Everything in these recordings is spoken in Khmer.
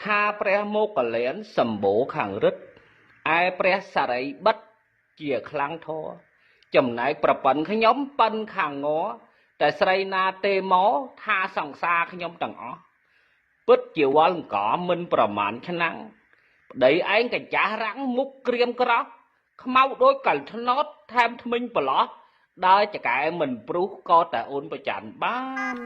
tha pre mô cả lén sầm bố khẳng rứt ai pre xà rấy bất chìa khlang thô chầm nãyประปันขยมปันขางงอแต่ใส่นาเตมอทาส่องซาขยมต่างอ๋อปึ๊ดจิ๋ววันก่อมันประมาณขนังđấy anh cái chả rắn múc kriêm cái mau đôi cẩn thận nót tham minh bờ ló đây chả cái mình pru co tại ôn bờ chán ban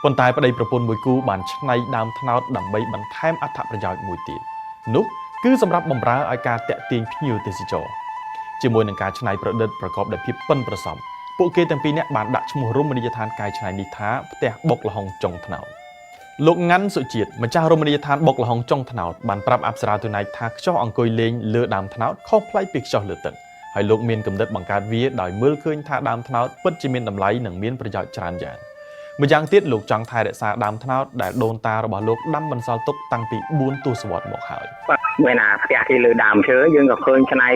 ប៉ុន្តែប្តីប្រពន្ធមួយគូបានឆ្នៃដើមថ្នោតដើម្បីបន្ថែមអត្ថប្រយោជន៍មួយទៀតនោះគឺសម្រាប់បម្រើឲ្យការតាក់ទាញភ្ញៀវទេសចរជាមួយនឹងការឆ្នៃប្រឌិតប្រកបដោយភាពប៉ិនប្រសប់ពួកគេទាំងពីរនាក់បានដាក់ឈ្មោះរមណីយដ្ឋានកែច្នៃនេះថាផ្ទះបុកល្ហុងចុងថ្នោតលោកងាន់សុជាតិម្ចាស់រមណីយដ្ឋានបុកល្ហុងចុងថ្នោតបានប្រាប់អប្សរាទូណៃថាខ្ចោះអង្គុយលេងលើដើមថ្នោតខុសប្លែកពីខ្ចោះលើទឹកហើយលោកមានគំនិតបង្កើតវាដោយមើលឃើញថាដើមថ្នោតពិតជាមានតម្លៃនិងមានប្រយោជន៍ច្រើនយ៉ាងម្យ៉ាងទៀតលោកចង់ថែរក្សាដើមថ្នោតដែលដូនតារបស់លោកដាំបន្សល់ទុកតាំងពី4ទសវត្សរ៍មកហើយបាទណាផ្ទះគេលើដើមឈើយើងក៏ឃើញឆ្នៃ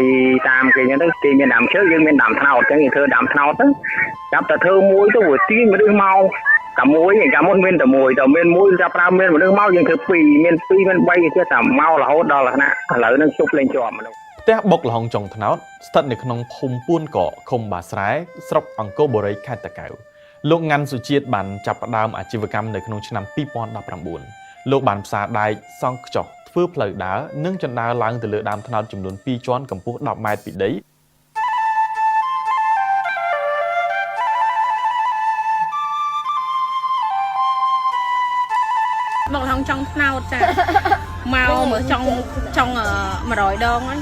តាមគេអញ្ចឹងទៅគេមានដើមឈើយើងមានដើមថ្នោតអញ្ចឹងយើងធ្វើដើមថ្នោតទៅចាប់តែធ្វើមួយទៅវាទាញមនុស្សមកតែមួយកាលមុនមានតែមួយតែមានមួយចាប់ប្រើមានមនុស្សមកយើងធ្វើ2មាន2មាន3គេថាមករហូតដល់លក្ខណៈឥឡូវនឹងជប់លេងជាប់មនុស្សផ្ទះបុកល្ហុងចុងថ្នោតស្ថិតនៅក្នុងភូមិពួនកកឃុំបាស្រែស្រុកអង្គរបូរីខេត្តតាកែវលោកងាន់សុជាតិបានចាប់ផ្ដើមអាជីវកម្មនៅក្នុងឆ្នាំ2019លោកបានផ្សារដែកសង់ខ្ចោះធ្វើផ្លូវដើរនិងជណ្ដើរឡើងទៅលើដើមថ្នោតចំនួន2ជាន់កម្ពស់10ម៉ែត្រពីដីបុកល្ហុងចុងថ្នោតចាមកមើលចុង100ដងហ្នឹង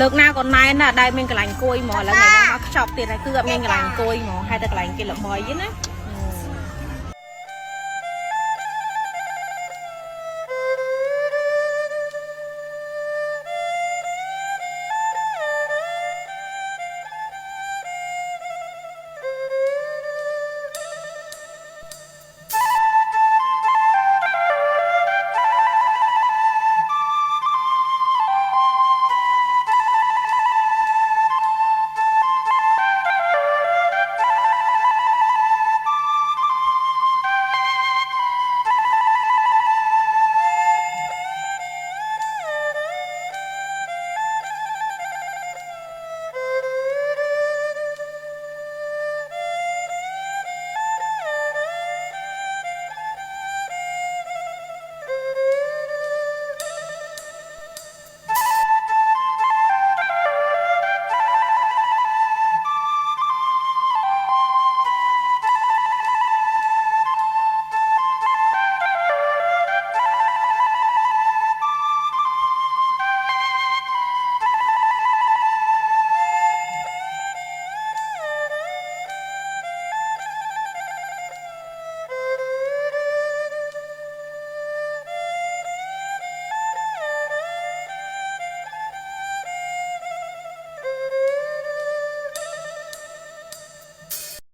លើកណាក៏ណែនដែរដែលមានកន្លែងអង្គុយហ្មងឥឡូវថ្ងៃនេះមកខ្ចប់ទៀតហើយគឺអត់មានកន្លែងអង្គុយហ្មងហើយតែកន្លែងគេល្បីណា